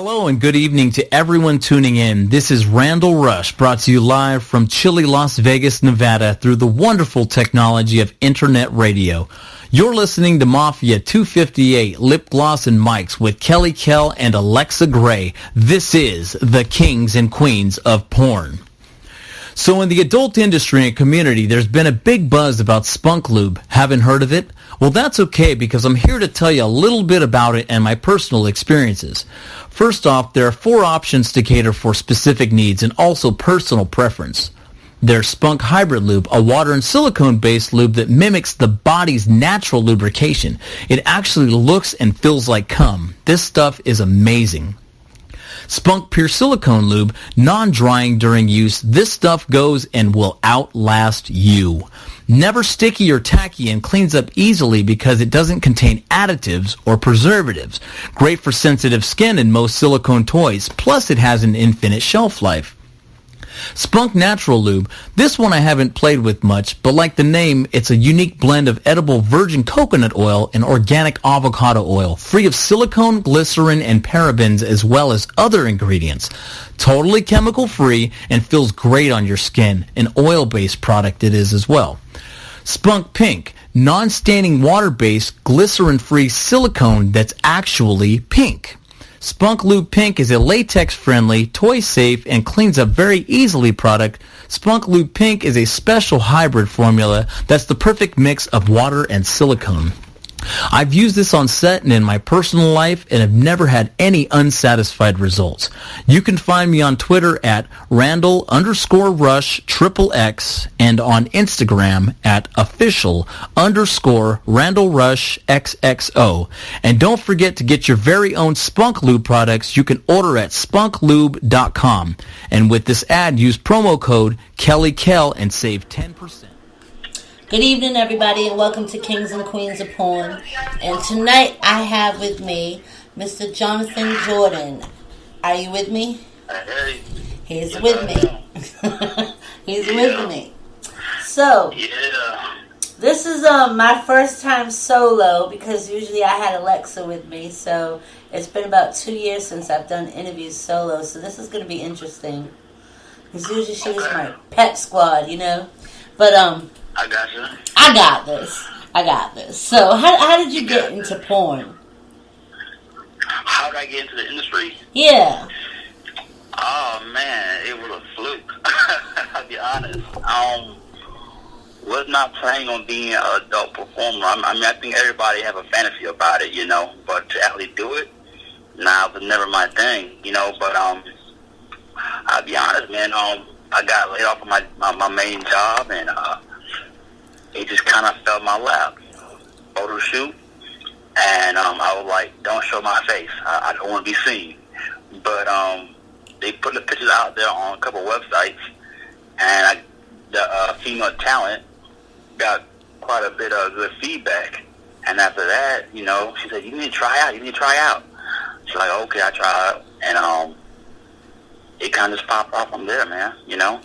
Hello and good evening to everyone tuning in. This is Randall Rush, brought to you live from chilly Las Vegas, Nevada, through the wonderful technology of internet radio. You're listening to Mafia 258, Lip Gloss and Mics with Kelly Kell and Alexa Gray. This is the Kings and Queens of Porn. So in the adult industry and community, there's been a big buzz about Spunk Lube. Haven't heard of it? Well, that's okay, because I'm here to tell you a little bit about it and my personal experiences. First off, there are 4 options to cater for specific needs and also personal preference. There's Spunk Hybrid Lube, a water and silicone-based lube that mimics the body's natural lubrication. It actually looks and feels like cum. This stuff is amazing. Spunk Pure Silicone Lube, non-drying during use. This stuff goes and will outlast you. Never sticky or tacky and cleans up easily because it doesn't contain additives or preservatives. Great for sensitive skin and most silicone toys. Plus it has an infinite shelf life. Spunk Natural Lube. This one I haven't played with much, but like the name, it's a unique blend of edible virgin coconut oil and organic avocado oil, free of silicone, glycerin, and parabens, as well as other ingredients. Totally chemical-free and feels great on your skin. An oil-based product it is as well. Spunk Pink. Non-staining water-based, glycerin-free silicone that's actually pink. Spunk Lube Pink is a latex-friendly, toy-safe, and cleans up very easily product. Spunk Lube Pink is a special hybrid formula that's the perfect mix of water and silicone. I've used this on set and in my personal life and have never had any unsatisfied results. You can find me on Twitter at Randall_Rush XXX and on Instagram at official_RandallRushXXO. And don't forget to get your very own Spunk Lube products you can order at spunklube.com. And with this ad, use promo code KellyKell and save 10%. Good evening, everybody, and welcome to Kings and Queens of Porn. And tonight I have with me Mr. Jonathon Jordon. Are you with me? Hey. He's with me. He's with me. So, this is my first time solo because usually I had Alexa with me. So, it's been about 2 years since I've done interviews solo. So, this is going to be interesting. Because usually she was my pet squad, you know. But, I got you. I got this. So, how did you get into porn? How did I get into the industry? Yeah. Oh, man, it was a fluke. I'll be honest. Was not planning on being an adult performer. I mean, I think everybody have a fantasy about it, you know, but to actually do it, it was never my thing, you know, but I'll be honest, man, I got laid off of my main job, and it just kind of fell in my lap. Photo shoot, and I was like, don't show my face. I don't want to be seen. But they put the pictures out there on a couple websites, and the female talent got quite a bit of good feedback. And after that, you know, she said, you need to try out. She's like, okay, I try out. And it kind of just popped off from there, man, you know?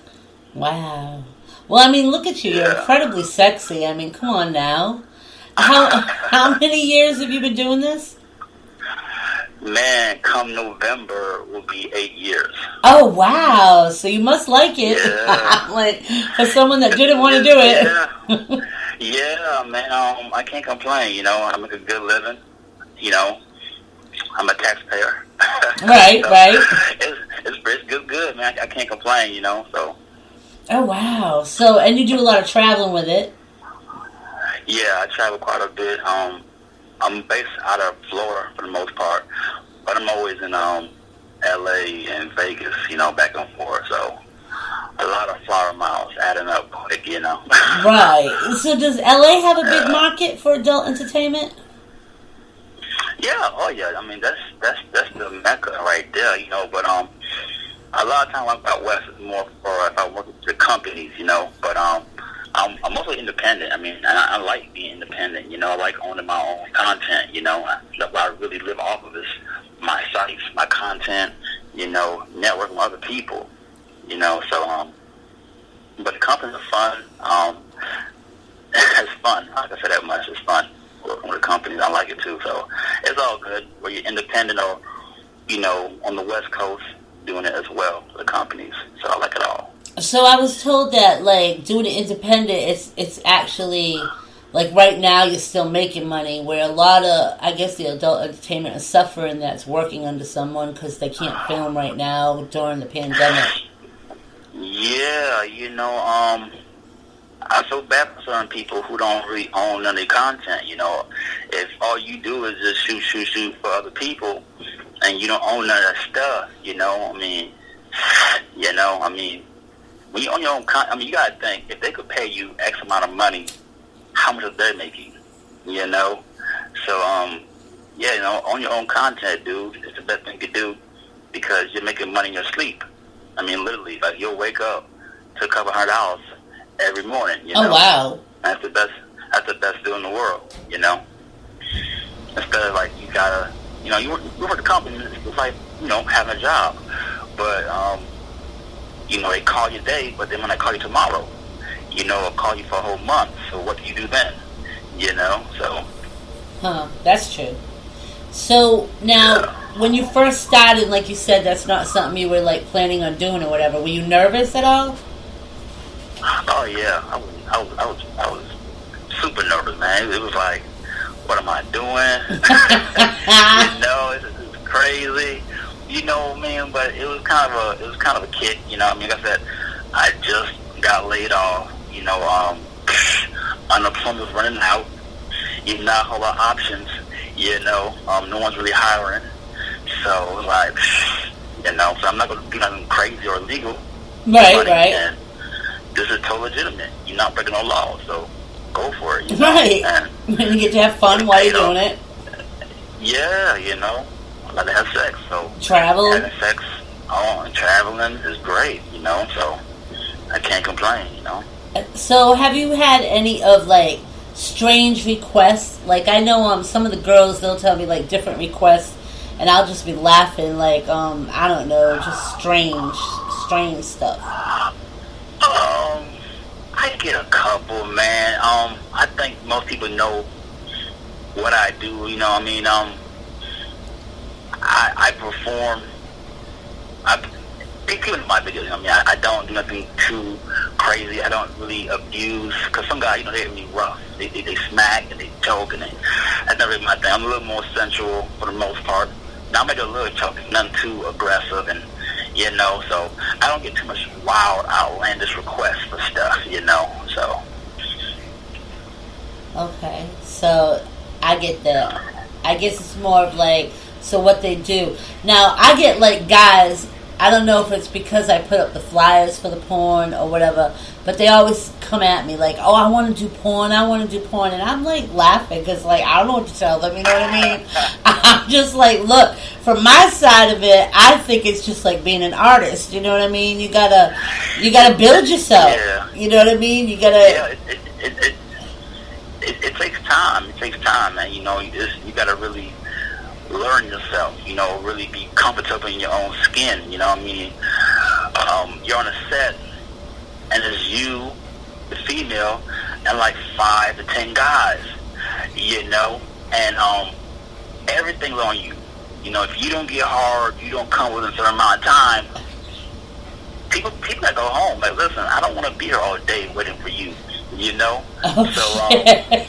Wow. Well, I mean, look at you. You're incredibly sexy. I mean, come on now. How many years have you been doing this? Man, come November will be 8 years. Oh, wow. So you must like it. Yeah. Like, for someone that didn't want to do it. Yeah, man, I can't complain, you know. I make a good living, you know. I'm a taxpayer. Right, so right. It's good, man. I can't complain, you know, so. Oh, wow. So, and you do a lot of traveling with it. Yeah, I travel quite a bit. I'm based out of Florida for the most part, but I'm always in L.A. and Vegas, you know, back and forth. So a lot of flyer miles adding up quick, you know. Right. So does L.A. have a big market for adult entertainment? Yeah. Oh, yeah. I mean, that's the mecca right there, you know. But a lot of times when I'm out west, it's more for if I work with the companies, you know. But I'm mostly independent. I mean, and I like being independent, you know. I like owning my own content, you know. What I really live off of is my sites, my content, you know, networking with other people, you know. So, but the companies are fun. It's fun. I can say that much. It's fun working with companies. I like it too. So it's all good. Whether you're independent or on the West Coast doing it as well, the companies. So I like it all. So I was told that, like, doing it independent, it's actually, like, right now you're still making money, where a lot of, I guess, the adult entertainment is suffering that's working under someone because they can't film right now during the pandemic. Yeah, I feel bad for some people who don't really own none of the content. If all you do is just shoot for other people, and you don't own none of that stuff, when you own your own content, you gotta think, if they could pay you X amount of money, how much are they making? So own your own content, dude. It's the best thing you can do, because you're making money in your sleep. Literally, like, you'll wake up to a couple $100 every morning. Oh, wow. That's the best deal in the world. Instead of, like, you gotta, you work at the company. It's like, having a job, but they call you today, but then when they call you tomorrow, or call you for a whole month. So what do you do then? So. Huh, that's true. So now, when you first started, like you said, that's not something you were, like, planning on doing or whatever. Were you nervous at all? Oh yeah, I was super nervous, man. It was like, what am I doing? It's crazy. But it was kind of a kick. Like I said, I just got laid off. Unemployment was running out. Not a whole lot of options. No one's really hiring. So it was like, so I'm not going to do nothing crazy or illegal. Right. And this is totally legitimate. You're not breaking no laws, so go for it. Right. And you get to have fun while you're doing it. Yeah, I like to have sex, so travel. Having sex, and traveling is great, so I can't complain, So have you had any of, like, strange requests? Like, I know some of the girls, they'll tell me, like, different requests, and I'll just be laughing, like, I don't know, just strange stuff. I get a couple, man. I think most people know what I do, I perform. People in my videos, I don't do nothing too crazy. I don't really abuse, because some guys, they're really rough. They smack and they choke, and that's not really my thing. I'm a little more sensual for the most part. Now I may do a little choking, nothing too aggressive, and so I don't get too much wild, outlandish requests for stuff, so. Okay, so I get that. I guess it's more of like, so what they do. Now, I get, like, guys, I don't know if it's because I put up the flyers for the porn or whatever, but they always come at me like, oh, I want to do porn, and I'm, like, laughing, because, like, I don't know what to tell them, you know what I mean? I'm just like, look, from my side of it, I think it's just like being an artist, you know what I mean? You gotta build yourself, you know what I mean? You gotta... Yeah, it takes time. It takes time, man. You gotta really learn yourself. Really be comfortable in your own skin. You're on a set, and it's you, the female, and like 5 to 10 guys. And everything's on you. If you don't get hard, you don't come within a certain amount of time. People that go home, like, listen, I don't want to be here all day waiting for you. Oh, so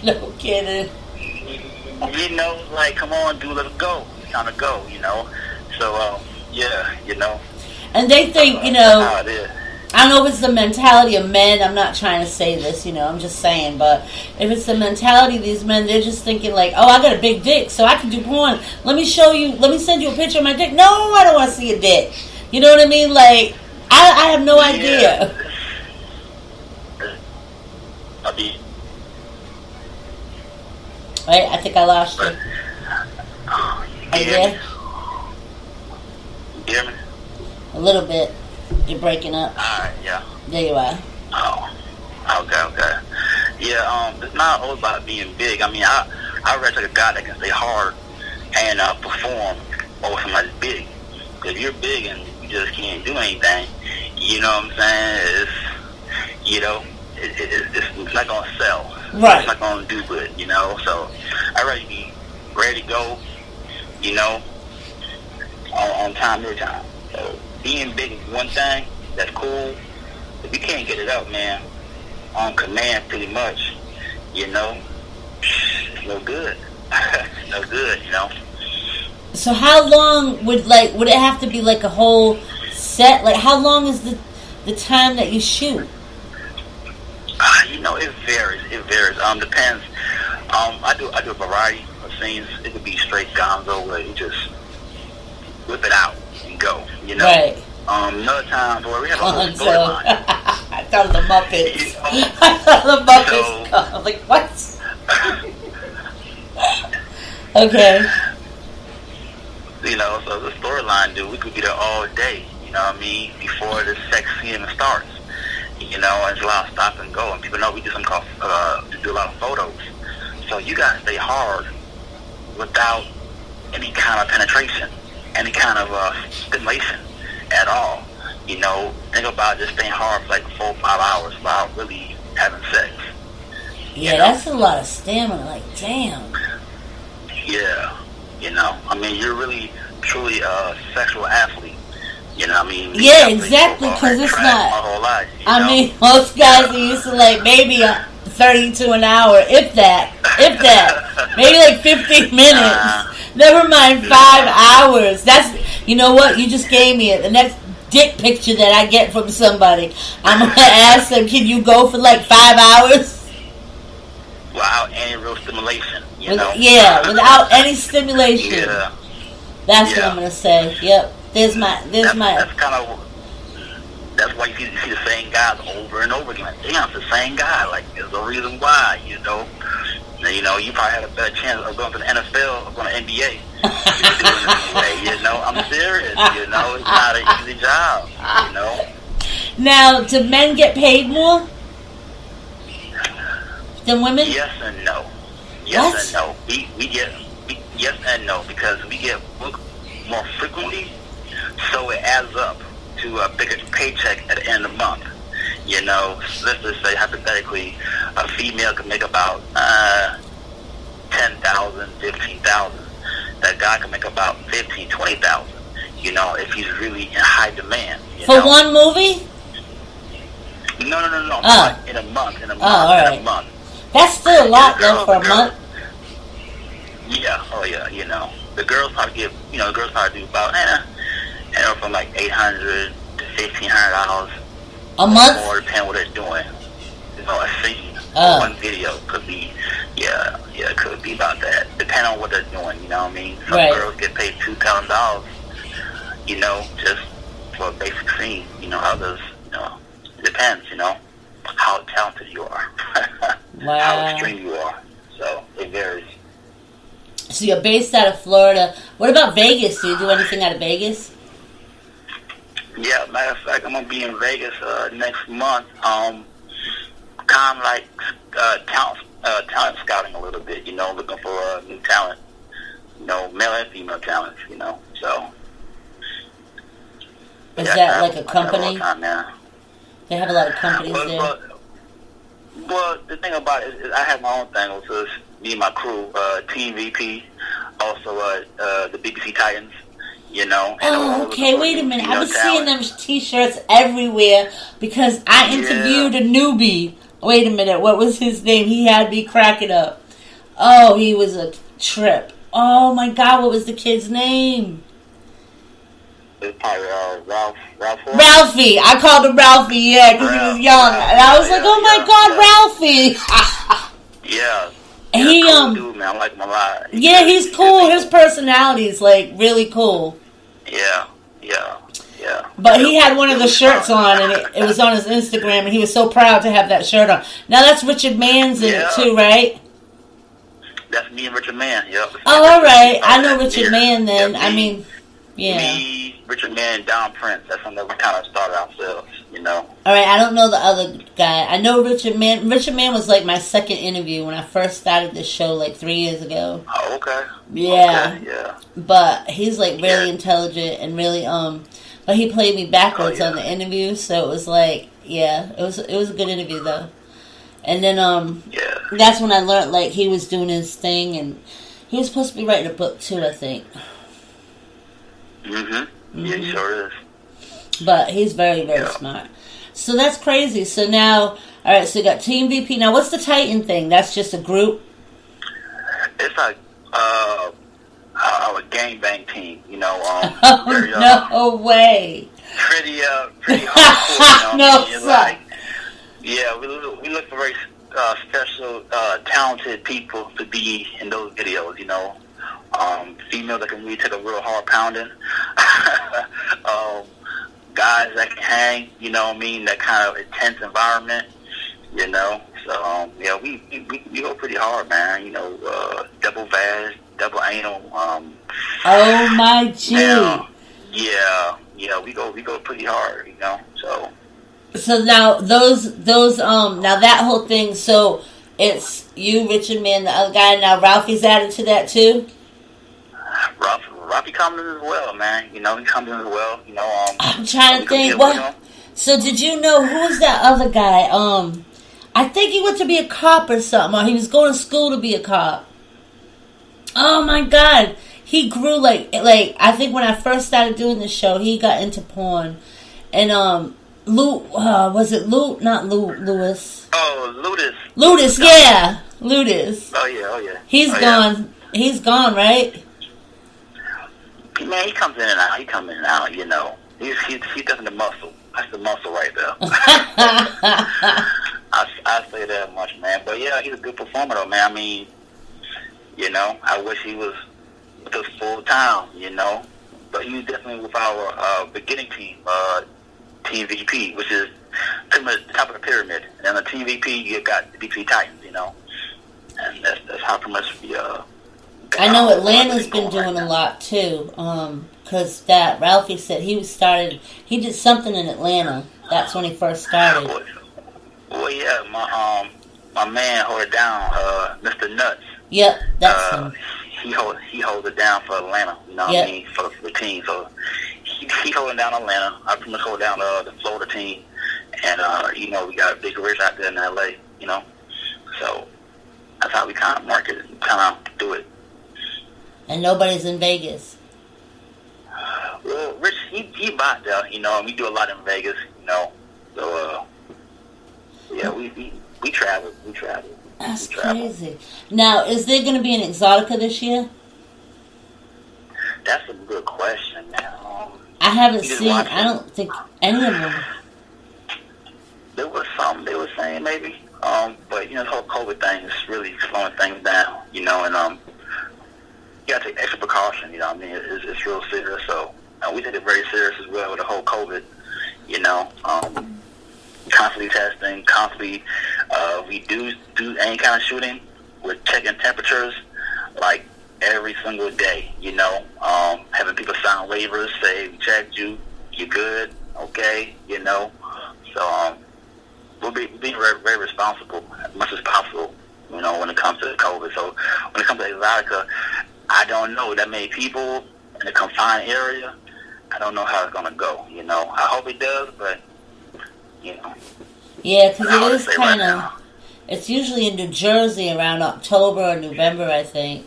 no kidding. Like, come on, dude, let's go. It's time to go. So And they think, how it is. I don't know if it's the mentality of men. I'm not trying to say this, I'm just saying. But if it's the mentality of these men, they're just thinking like, oh, I got a big dick, so I can do porn. Let me send you a picture of my dick. No, I don't want to see a dick. You know what I mean? Like, I have no idea. Wait, I think I lost you. Are you there? You hear me? A little bit. You're breaking up. Alright, yeah. There you are. Oh, okay. Yeah, it's not all about being big. I'd rather take a guy that can stay hard and perform over somebody that's big. If you're big and you just can't do anything, you know what I'm saying? It's not gonna sell. Right. It's not gonna do good, So I'd rather be ready to go, on time, every time. So being big is one thing, that's cool. If you can't get it up, man, on command pretty much, you know, it's no good. No good, you know. So how long would it have to be like a whole set? Like how long is the time that you shoot? You know, it varies. Depends. I do a variety of scenes. It could be straight gonzo where you just whip it out and go. You know. Right. Another time where we have a whole storyline. I thought of the Muppets. You know? I thought of the Muppets. So, I'm like, what? Okay. You know, so the storyline, dude, we could be there all day. You know what I mean? Before the sex scene even starts. You know, and it's a lot of stop and go, and people know we do something called do a lot of photos. So you gotta stay hard without any kind of penetration, any kind of stimulation at all. You know, think about just staying hard for like 4 or 5 hours without really having sex. Yeah, that's a lot of stamina. Like, damn. Yeah, you know, I mean, you're really truly a sexual athlete. You know what I mean? Yeah, exactly, because it's not. My whole life, I mean, most guys are used to like maybe 32 an hour, if that. Maybe like 15 minutes. Never mind 5 hours. That's, you know what? You just gave me it. The next dick picture that I get from somebody, I'm going to ask them, can you go for like 5 hours? Without any real stimulation, you know? Yeah, without any stimulation. Yeah. That's what I'm going to say. Yep. That's kind of, that's why you see the same guys over and over again. Like, damn, it's the same guy. Like, there's a reason why, you know. You know, you probably had a better chance of going to the NFL or going to NBA. You're doing it this way, you know. I'm serious, you know. It's not an easy job, you know. Now, do men get paid more than women? Yes and no. Yes and no. We get yes and no, because we get booked more frequently, so it adds up to a bigger paycheck at the end of the month. You know, let's just say hypothetically, a female could make about 10,000, 15,000. That guy can make about 15, 20,000. You know, if he's really in high demand. For one movie? No. Oh. In a month. All right. In a month. That's still a lot, though, for a month. Yeah. Oh, yeah. You know, the girls probably do about anywhere from like $800 to $1,500 a month. Or depending what they're doing. You know, a scene, one video could be, it could be about that. Depending on what they're doing, you know what I mean. Some girls get paid $2,000, you know, just for a basic scene. You know, others, you know, it depends, you know, how talented you are, how extreme you are. So it varies. So you're based out of Florida. What about Vegas? Do you do anything out of Vegas? Yeah, matter of fact, I'm gonna be in Vegas next month. Kind of like talent scouting a little bit, you know, looking for new talent, you know, male and female talents, you know. So is that like a company? They have a lot of companies there. Well, the thing about it is I have my own thing, which is me and my crew, Team VP, also the BBC Titans. You know. Oh, okay. Wait a minute. I was seeing them T-shirts everywhere because I interviewed a newbie. Wait a minute. What was his name? He had me cracking up. Oh, he was a trip. Oh my God, what was the kid's name? It's probably Ralphie. I called him Ralphie, yeah, because he was young, and I was like, oh my God, Ralphie. Yeah. He cool dude, man. I like him a lot. He's cool. His personality is like really cool. Yeah. But he had one of the shirts on, and it was on his Instagram, and he was so proud to have that shirt on. Now that's Richard Mann's in it too, right? That's me and Richard Mann. Yep. Oh, all right. I know Richard Mann then. Me, Richard Mann, Don Prince. That's something that we kind of started ourselves, you know. All right. I don't know the other guy. I know Richard Mann. Richard Mann was like my second interview when I first started this show like 3 years ago. Oh, okay. Yeah. Okay, yeah. But he's like really intelligent and really but he played me backwards on the interview, so it was like it was a good interview though. And then that's when I learned like he was doing his thing, and he was supposed to be writing a book too, I think. Mm-hmm. Yeah, he sure is. But he's very, very smart. So that's crazy. So now, all right, so you got Team VP. Now, what's the Titan thing? That's just a group? It's like our gangbang team, you know. Oh, no way. Pretty hardcore, you know. No, it's like, yeah, we look for very special, talented people to be in those videos, you know. Females that can really take a real hard pounding. Guys that can hang, you know what I mean, that kind of intense environment, you know. So, yeah, we go pretty hard, man, you know, double vag, double anal. Oh, my G. Yeah, we go pretty hard, you know, so. So now now that whole thing, so it's you, Richard Man, the other guy, now Ralphie's added to that too? Ralphie comes in as well, man. You know, he comes in as well. You know, I'm trying to think. What? So did you know who was that other guy? I think he went to be a cop or something, or he was going to school to be a cop. Oh my God, he grew like I think when I first started doing the show, he got into porn, and was it not Lewis? Oh, Ludus. Ludus, yeah, Ludus. Oh yeah. He's gone. Yeah. He's gone, right? Man, he comes in and out. You know, he's definitely the muscle. That's the muscle right there. I say that much, man. But yeah, he's a good performer, though, man. I mean, you know, I wish he was with us full time. You know, but he was definitely with our beginning team, Team VP, which is pretty much the top of the pyramid. And then the Team VP, you got the VP Titans, you know, and that's how pretty much we. I know Atlanta's been doing a lot too, because that Ralphie said he did something in Atlanta. That's when he first started. Well, yeah, my man hold it down, Mr. Nuts. Yep, that's him. He holds it down for Atlanta. You know what I mean, for the team. So he holding down Atlanta. I pretty much hold down the Florida team, and you know, we got Big Rich out there in LA. You know, so that's how we kind of market it, kind of do it. And nobody's in Vegas. Well, Rich, he bought there, you know, and we do a lot in Vegas, you know. So, yeah, we travel. That's crazy. Now, is there going to be an Exotica this year? That's a good question, man. I haven't seen. I don't think any of them. There was some they were saying maybe, but you know, the whole COVID thing is really slowing things down, you know, and you gotta take extra precaution, you know what I mean? It's real serious, so we take it very serious as well with the whole COVID, you know. Constantly testing, constantly, we do any kind of shooting. We're checking temperatures, like, every single day, you know. Having people sign waivers, say, we checked you, you're good, okay, you know. So, we're being very, very responsible as much as possible, you know, when it comes to COVID. So, when it comes to Exotica, I don't know that many people in a confined area. I don't know how it's going to go, you know. I hope it does, but, you know. Yeah, because it is kind of, it's usually in New Jersey around October or November, I think.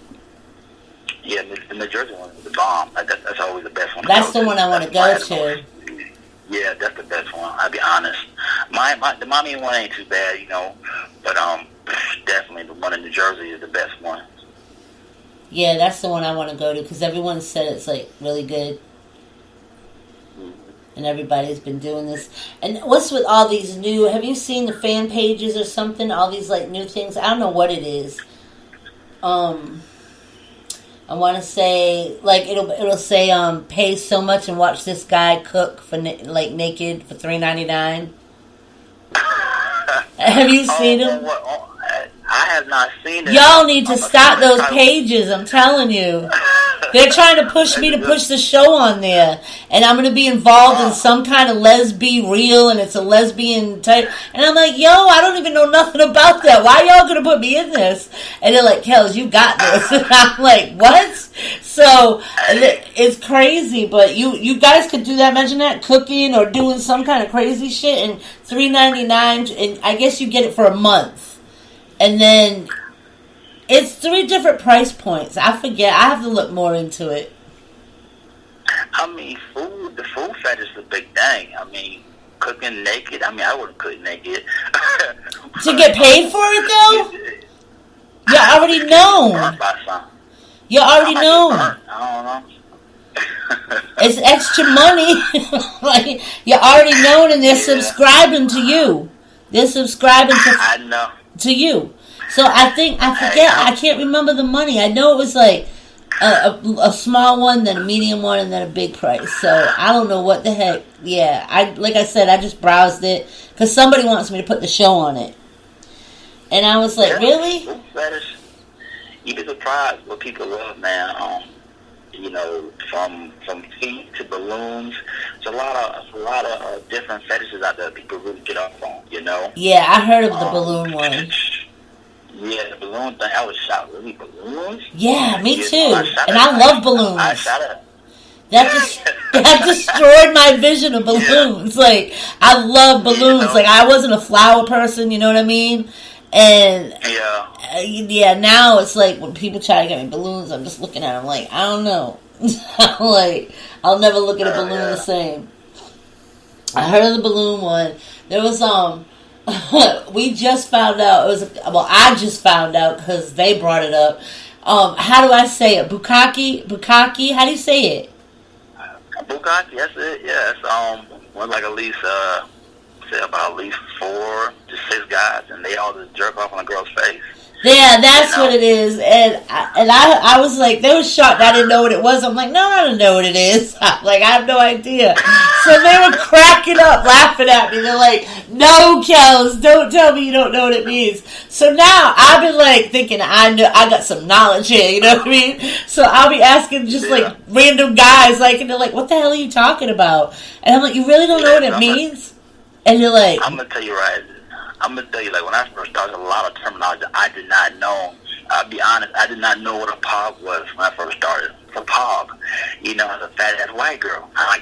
Yeah, the New Jersey one is the bomb. That's always the best one. That's the one I want to go to. Yeah, that's the best one, I'll be honest. The Miami one ain't too bad, you know, but definitely the one in New Jersey is the best one. Yeah, that's the one I want to go to because everyone said it's like really good. And everybody's been doing this. And what's with all these new, have you seen the fan pages or something? All these like new things? I don't know what it is. I want to say, like, it'll say, pay so much and watch this guy cook for, like, naked for $3.99. Have you seen him? I have not seen it. Y'all need to stop those pages, I'm telling you. They're trying to push me to push the show on there. And I'm going to be involved in some kind of lesbian reel, and it's a lesbian type. And I'm like, yo, I don't even know nothing about that. Why y'all going to put me in this? And they're like, Kels, you got this. And I'm like, what? So, it's crazy. But you guys could do that. Imagine that, cooking or doing some kind of crazy shit. And $3.99, and I guess you get it for a month. And then it's 3 different price points. I forget. I have to look more into it. I mean, the food fetish is a big thing. I mean, cooking naked. I mean, I wouldn't cook naked. To get paid for it, though? You already know. You already know. I don't know. It's extra money. Like, you already know, and they're subscribing to you. They're subscribing to you. So I forget. I can't remember the money. I know it was like a small one, then a medium one, and then a big price. So I don't know what the heck. Yeah, like I said, I just browsed it because somebody wants me to put the show on it, and I was like, really? You'd be surprised what people love, man. You know, from feet to balloons. There's a lot of different fetishes out there people really get off on. You know. Yeah, I heard of the balloon one. Yeah, the balloon thing. I was shocked. Really, balloons? Yeah, me too. And I love balloons. I shot it. That destroyed my vision of balloons. Yeah. Like, I love balloons. You know, like, I wasn't a flower person, you know what I mean? And now it's like when people try to get me balloons, I'm just looking at them like, I don't know. I'm like, I'll never look at a balloon the same. I heard of the balloon one. There was we just found out I just found out because they brought it up. How do I say it? Bukkake. How do you say it? Bukkake. That's it. Yeah, it's like at least about at least 4 to 6 guys, and they all just jerk off on a girl's face. Yeah, that's what it is. And I was like, they were shocked I didn't know what it was. I'm like, no, I don't know what it is. Like, I have no idea. So they were cracking up, laughing at me. They're like, no, Kels, don't tell me you don't know what it means. So now I've been like thinking I got some knowledge here, you know what I mean? So I'll be asking just like random guys, like, and they're like, what the hell are you talking about? And I'm like, you really don't know what it means? And you're like, I'm gonna tell you right. I'm gonna tell you, like, when I first started, a lot of terminology I did not know. I'll be honest, I did not know what a pog was when I first started. A pog, you know, as a fat ass white girl. I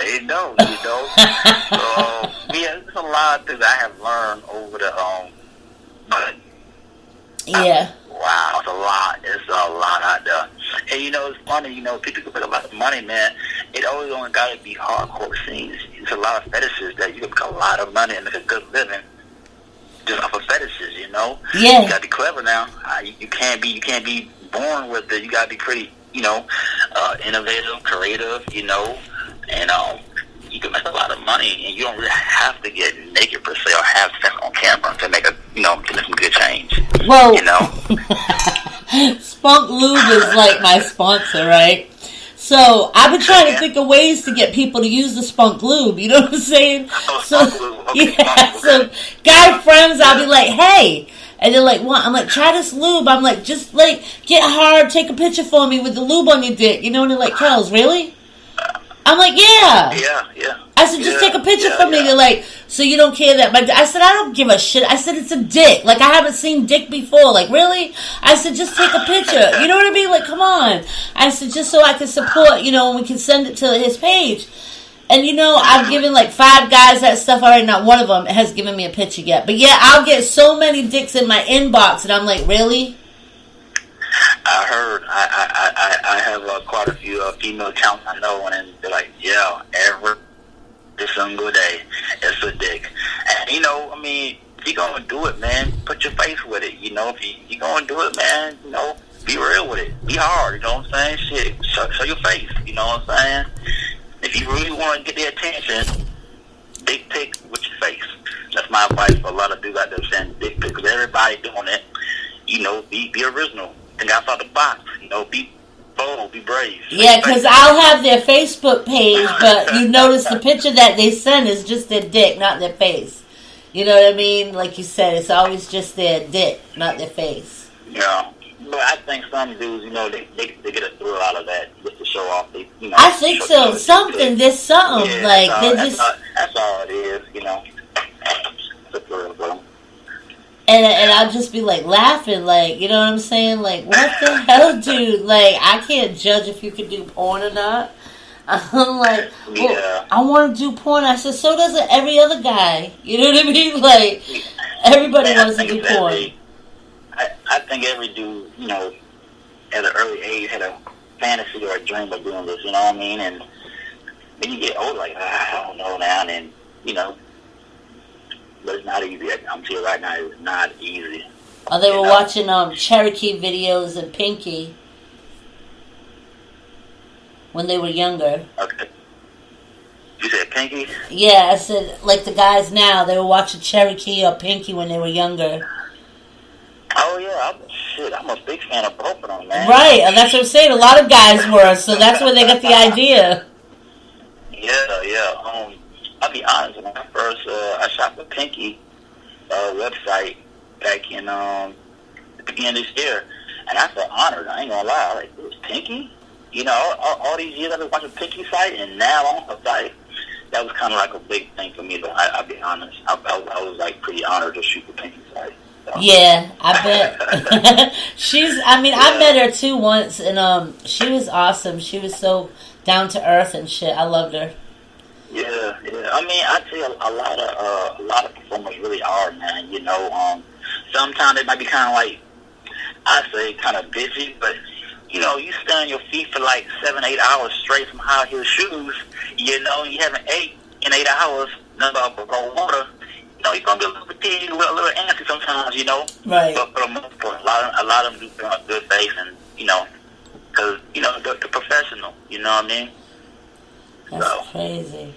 didn't know, you know. So yeah, there's a lot of things I have learned over the but wow, it's a lot. It's a lot out there. And you know, it's funny. You know, people can put a lot of money, man. It always only got to be hardcore scenes. It's a lot of fetishes that you can make a lot of money and make a good living. Just off of fetishes, you know. Yeah. You gotta be clever now. You can't be born with it. You gotta be pretty, you know, innovative, creative, you know, and you can make a lot of money, and you don't really have to get naked per se or have sex on camera to make to make some good change. Whoa. You know. Spunk Lube is like my sponsor, right? So I've been trying to think of ways to get people to use the Spunk Lube. You know what I'm saying? So guy friends, I'll be like, hey. And they're like, what? I'm like, try this lube. I'm like, just like, get hard, take a picture for me with the lube on your dick. You know, and they're like, Kels, really? I'm like, yeah. Yeah. I said, just take a picture for me. They're like, so you don't care that? I said, I don't give a shit. I said, it's a dick. Like, I haven't seen dick before. Like, really? I said, just take a picture. You know what I mean? Like, come on. I said, just so I can support, you know, and we can send it to his page. And, you know, I've given like 5 guys that stuff already. Not one of them has given me a picture yet. But, yeah, I'll get so many dicks in my inbox. And I'm like, really? I heard. I have quite a few female accounts I know, and they're like, yeah, every single day it's a dick. And, you know, I mean, if you're going to do it, man, put your face with it. You know, if you're going to do it, man, you know, be real with it. Be hard, you know what I'm saying? Shit, show your face, you know what I'm saying? If you really want to get their attention, dick pic with your face. That's my advice for a lot of dudes out there saying dick pic, because everybody doing it. You know, be original. Think outside the box. You know, be bold, be brave. Yeah, because I'll have their Facebook page, but you notice the picture that they send is just their dick, not their face. You know what I mean? Like you said, it's always just their dick, not their face. Yeah. But I think some dudes, you know, they get a thrill out of that just to show off. You know, I think so. Something. There's something. Yeah, like, that's all it is, you know. It's a thrill for them. And I'll just be like laughing, like, you know what I'm saying? Like, what the hell, dude? Like, I can't judge if you can do porn or not. I'm like, well, I want to do porn. I said, so does every other guy. You know what I mean? Like, everybody wants to do porn. I think every dude, you know, at an early age had a fantasy or a dream of doing this, you know what I mean? And Then you get older, like, I don't know now, and you know, but it's not easy. I'm telling you right now, it's not easy. Oh, they were watching Cherokee videos and Pinky when they were younger. Okay. You said Pinky? Yeah, I said, like the guys now, they were watching Cherokee or Pinky when they were younger. Oh, yeah. I'm a big fan of both of them, man. Right, and that's what I'm saying. A lot of guys were, so that's where they got the idea. Yeah. I'll be honest, when I first, I shot the Pinky website back in the beginning of this year, and I felt honored. I ain't gonna lie. I was like, it was Pinky? You know, all these years I've been watching Pinky site, and now on her site, that was kind of like a big thing for me. But I'll be honest, I was like pretty honored to shoot the Pinky site. So. Yeah, I bet. I met her too once, and she was awesome. She was so down to earth and shit. I loved her. Yeah. I mean, I tell you, a lot of performers really are, man. You know, sometimes they might be kind of like, I say, kind of busy, but you know, you stand on your feet for like 7-8 hours straight from high heel shoes. You know, you haven't ate in 8 hours, nothing but cold water. You know, you're gonna be a little fatigued, a little antsy sometimes. You know, right? But for the most part, a lot of them do put on good face, and you know, because you know they're professional. You know what I mean? That's crazy.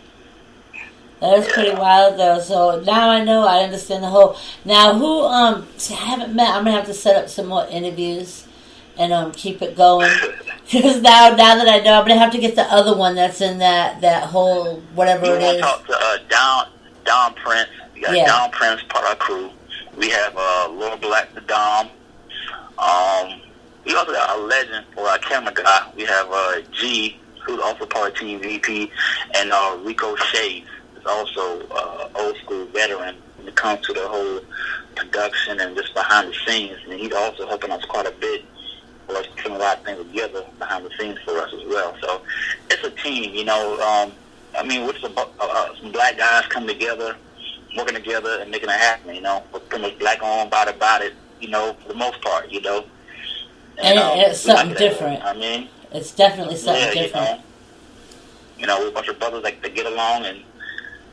That was pretty wild though. So now I know, I understand the whole. Now who see, I haven't met. I'm gonna have to set up some more interviews and keep it going. Because now that I know, I'm gonna have to get the other one that's in that whole whatever it is. You want to talk to Dom Prince? We got Dom Prince, part of our crew. We have Laura Black, the Dom. We also got a legend for our camera guy. We have G, who's also part of Team VP, and Rico Shades. Also old school veteran when it comes to the whole production and just behind the scenes, and he's also helping us quite a bit for us putting a lot of things together behind the scenes for us as well. So it's a team, you know. I mean, with some black guys coming together, working together, and making it happen. You know, we're pretty much black on, about it. You know, for the most part, you know. And it's something different. I mean, it's definitely something different. You know, we're a bunch of brothers that get along and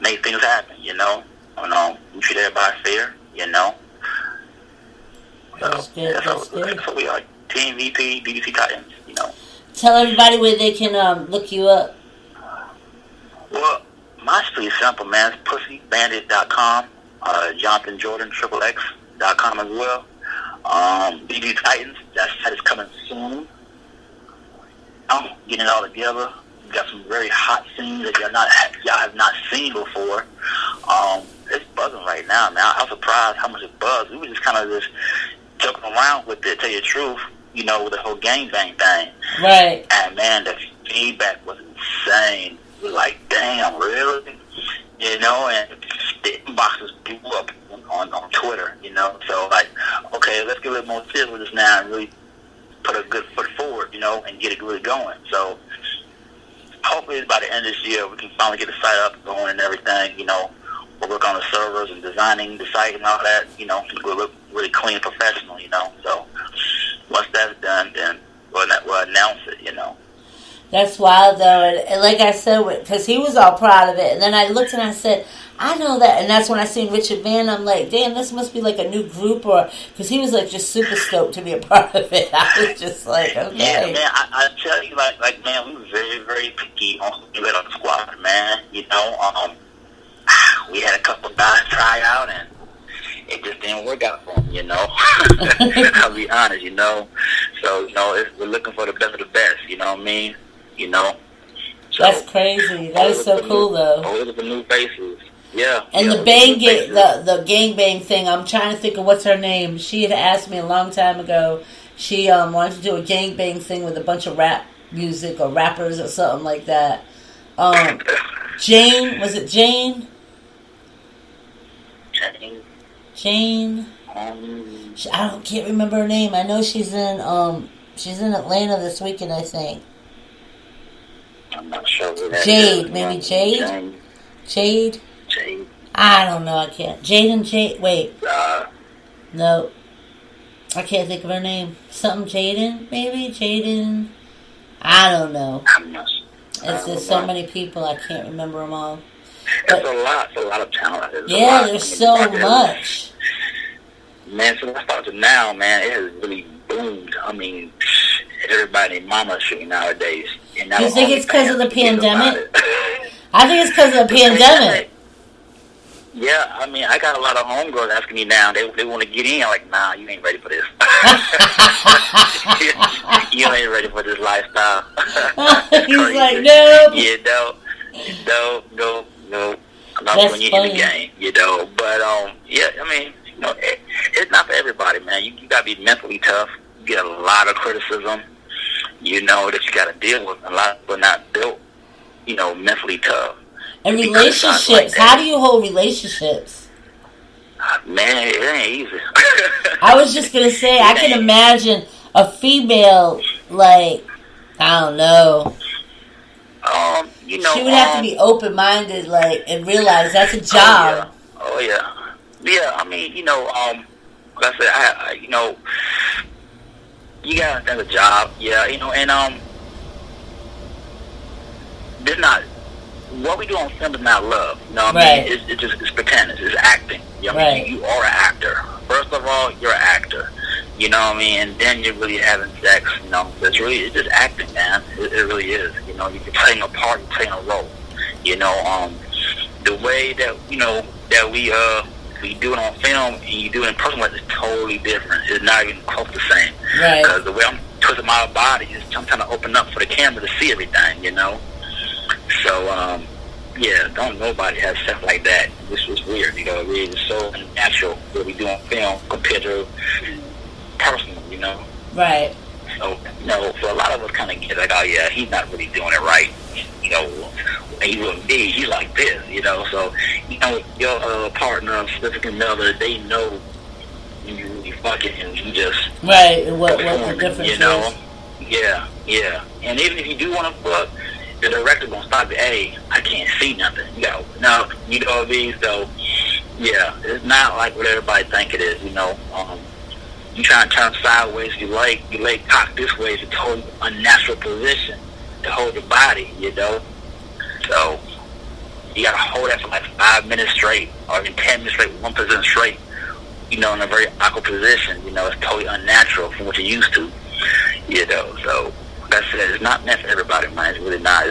make things happen, you know. We treat everybody fair, you know. So, that's good. That's good. So we are Team VP, BBC Titans, you know. Tell everybody where they can look you up. Well, mine's pretty simple, man. It's pussybandit.com, Jonathon Jordon, XXX.com as well. BBC Titans, that site is coming soon. I'm getting it all together. Got some very hot scenes that y'all have not seen before. It's buzzing right now, man. I was surprised how much it buzzed. We were just kind of just joking around with it, tell you the truth, you know, with the whole gangbang thing. Right. And man, the feedback was insane. We were like, damn, really? You know, and the inboxes blew up on Twitter, you know. So like, okay, let's get a little more serious with this now and really put a good foot forward, you know, and get it really going. So hopefully by the end of this year we can finally get the site up and going and everything, you know. We'll work on the servers and designing the site and all that, you know, we'll look really clean and professional, you know. So once that's done, then we'll announce it, you know. That's wild, though. And like I said, because he was all proud of it. And then I looked and I said, I know that. And that's when I seen Richard Van. I'm like, damn, this must be like a new group. Or because he was like just super stoked to be a part of it. I was just like, okay. Yeah, man, I tell you, like man, we were very, very picky on who we let on the squad, man. You know, we had a couple guys try out and it just didn't work out for them, you know. I'll be honest, you know. So, you know, we're looking for the best of the best, you know what I mean? You know. So, that's crazy. That is so cool, though. Always the new faces. Yeah. And yeah, the gangbang thing, I'm trying to think of what's her name. She had asked me a long time ago. She wanted to do a gangbang thing with a bunch of rap music or rappers or something like that. Jane, was it Jane? Jane. I can't remember her name. I know she's in Atlanta this weekend, I think. I'm not sure who that Jade, is. maybe Jade? Jade? Jade. I don't know, I can't. Wait. No. I can't think of her name. Something Jaden, maybe? Jaden? I don't know. It's just so many people, I can't remember them all. It's a lot of talent. There's so much. Man, since I started to now, man, it has really boomed. I mean, everybody and mama shooting nowadays. And you think it's because of the pandemic? I think it's because of the pandemic. Yeah, I mean, I got a lot of homegirls asking me now. They want to get in. I'm like, nah, you ain't ready for this. You ain't ready for this lifestyle. He's like, no. Yeah, no. I'm not putting you in the game, But, yeah, I mean, it's not for everybody, man. You got to be mentally tough. You get a lot of criticism, that you got to deal with. A lot of people are not built, mentally tough. And relationships, how do you hold relationships? Man, it ain't easy. I was just going to say, I can imagine a female, like, I don't know. She would have to be open-minded, like, and realize that's a job. Oh, yeah. Yeah, I mean, like I said, you got to understand the job. Yeah, and, there's not, what we do on film is not love. You know what I mean? It's pretend. It's acting. You know what I mean? You are an actor. First of all, you're an actor. You know what I mean? And then you're really having sex. It's just acting, man. It really is. You're playing a part, you're playing a role. The way that that we do it on film and you do it in person, is totally different. It's not even close to the same. Right. Because the way I'm twisting my body is I'm trying to open up for the camera to see everything. So, yeah, don't nobody have stuff like that. This was weird, It really is so unnatural what we do on film compared to personal, Right. So, for a lot of us kind of get like, oh, yeah, he's not really doing it right. He's like this, So, your partner, significant other, they know when you really fucking and you just... Right, what the difference is. Yeah. And even if you do want to fuck, the director gonna stop you. Hey, I can't see nothing. You know what I mean? So, yeah, it's not like what everybody think it is. You try to turn sideways. You lay cock this way. It's a totally unnatural position to hold your body. So you gotta hold that for like 5 minutes straight, or even 10 minutes straight, 1% straight. In a very awkward position. It's totally unnatural from what you're used to. So. That's it. It's not meant for everybody, man. It's really not.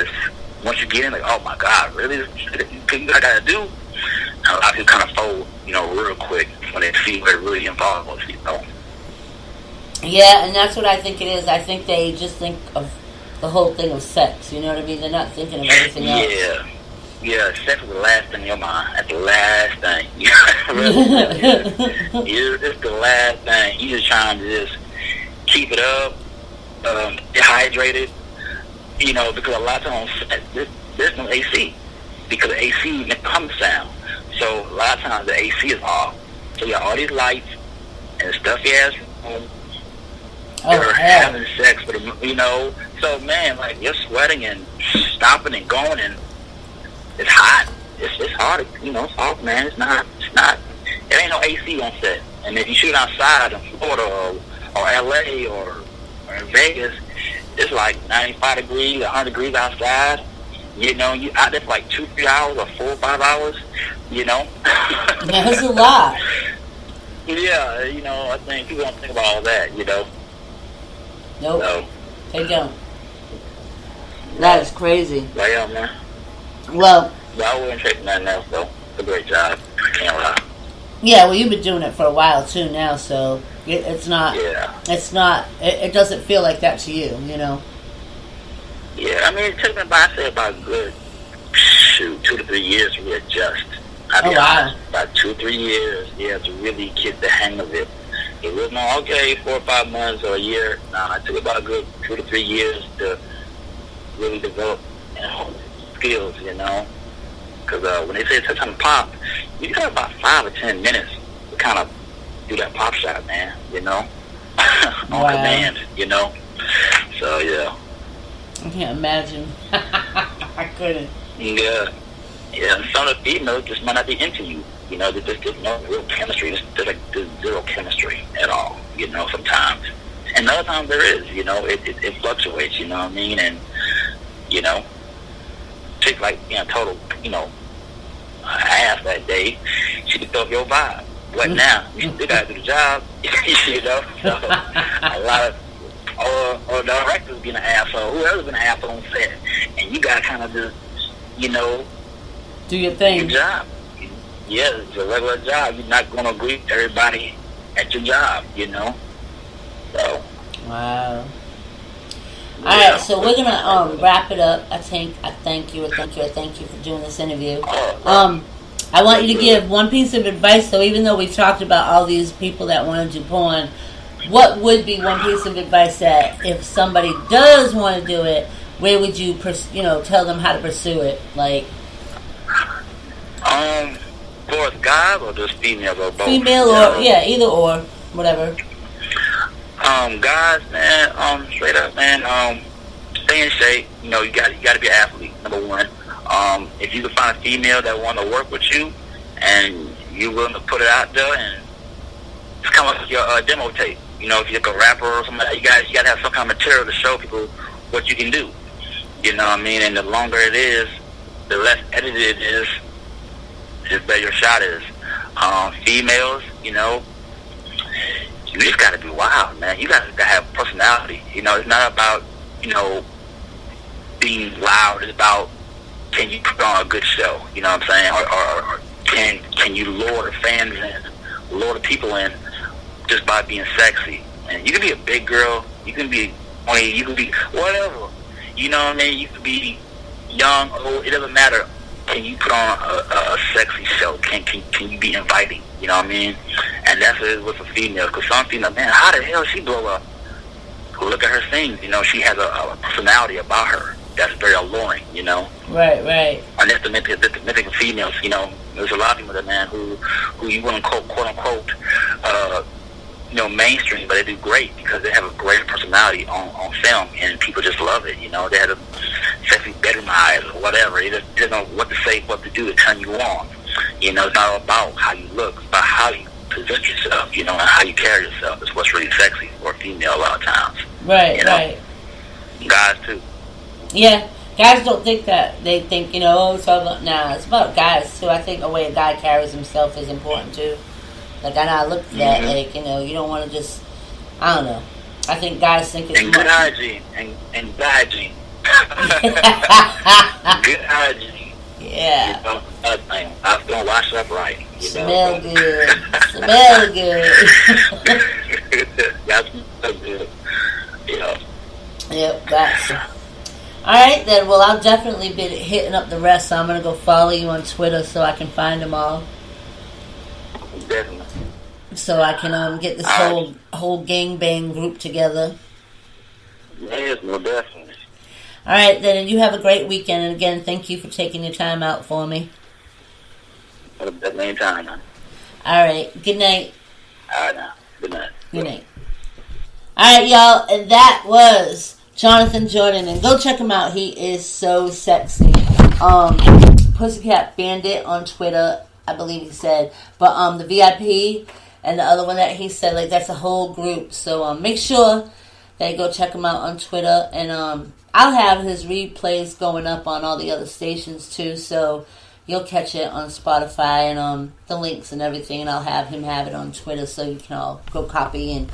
Once you get in, like, oh my God, really? This is what I gotta do? And a lot of people kind of fold, real quick when they see what it really involves, Yeah, and that's what I think it is. I think they just think of the whole thing of sex. You know what I mean? They're not thinking of everything else. Yeah. Sex is the last thing in your mind. That's the last thing. It's the last thing. You're just trying to just keep it up. Dehydrated, because a lot of times there's no AC, because the AC makes the humming sound. So a lot of times the AC is off. So you got all these lights and stuffy ass room. You're having sex with them, So man, like you're sweating and stopping and going, and it's hot. It's hard. It's hot, man. It's not. There ain't no AC on set. And if you shoot outside in Florida or LA or in Vegas, it's like 95 degrees, 100 degrees outside. You out there for like 2-3 hours or 4 or 5 hours. That's a lot. Yeah, I think people don't think about all that. Nope, so, they don't. That is crazy. Yeah, man. Well, I wouldn't trade nothing else though. It's a great job. I can't lie. Yeah, well, you've been doing it for a while too now, so it's not. Yeah. It's not. It doesn't feel like that to you, Yeah, I mean, it took me about a good 2 to 3 years to readjust. I'll be honest, about 2 or 3 years, to really get the hang of it. It wasn't 4 or 5 months or a year. No, it took about a good 2 to 3 years to really develop skills, Because when they say it's time to pop, you got about 5 or 10 minutes to kind of do that pop shot, man, on command, So, yeah. I can't imagine. I couldn't. Yeah. And some of the females just might not be into you. There's no real chemistry. There's zero chemistry at all, sometimes. And other times there is, it fluctuates, you know what I mean? And, chick like total, ass that day, she could throw up your vibe. What now? You still gotta do the job, So a lot of or the director's being an asshole, whoever's been an asshole on set, and you gotta kind of just, do your thing. Your job. Yeah, it's a regular job. You're not gonna agree with everybody at your job, So. Wow. All right, so we're gonna wrap it up. I thank you for doing this interview. I want you to give one piece of advice. So even though we've talked about all these people that want to do porn, what would be one piece of advice that if somebody does want to do it, where would you tell them how to pursue it? Like, for guys or just females or both? Female or either or, whatever. Guys, man, straight up, man, stay in shape. You got to be an athlete, number one. If you can find a female that want to work with you and you're willing to put it out there, and it's kind of like your demo tape. If you're like a rapper or something, you got to have some kind of material to show people what you can do. You know what I mean? And the longer it is, the less edited it is, the better your shot is. Females, you just got to be wild, man. You got to have personality. It's not about, being loud. It's about, can you put on a good show? You know what I'm saying? Or can you lure the fans in, lure the people in just by being sexy? And you can be a big girl. You can be you can be whatever. You know what I mean? You can be young, old. It doesn't matter. Can you put on a sexy show? Can you be inviting? You know what I mean? And that's what it is with a female. Because some females, man, how the hell she blow up? Look at her sing. She has a personality about her that's very alluring. Right. And that's the mythical females. There's a lot of people that, man, who you wouldn't quote unquote mainstream, but they do great because they have a great personality on film, and people just love it. They have a sexy bedroom eyes or whatever. They don't know what to say, what to do to turn you on. It's not about how you look, it's about how you present yourself, and how you carry yourself is what's really sexy for a female a lot of times. Right, right. Guys too. Yeah, guys don't think that. They think, it's all about, it's about guys too. I think the way a guy carries himself is important too. Like, I look at that, like, you don't want to just, I don't know. I think guys think it's good hygiene, and bad hygiene. Good hygiene. Yeah. I'm going to wash up right. Smell good. Smell good. That's so good. Yep, gotcha. Alright then, well, I'll definitely be hitting up the rest, so I'm going to go follow you on Twitter so I can find them all. Definitely. So I can get this whole gangbang group together. Yes, no, definitely. Alright then, and you have a great weekend, and again, thank you for taking your time out for me. Have a main time, man. Alright, good night. Alright now, good night. Good night. Alright, y'all, and that was Jonathon Jordon, and go check him out. He is so sexy. Pussycat Bandit on Twitter, I believe he said. But the VIP and the other one that he said, like, that's a whole group. So make sure that you go check him out on Twitter. And I'll have his replays going up on all the other stations too. So you'll catch it on Spotify and the links and everything. And I'll have him have it on Twitter so you can all go copy and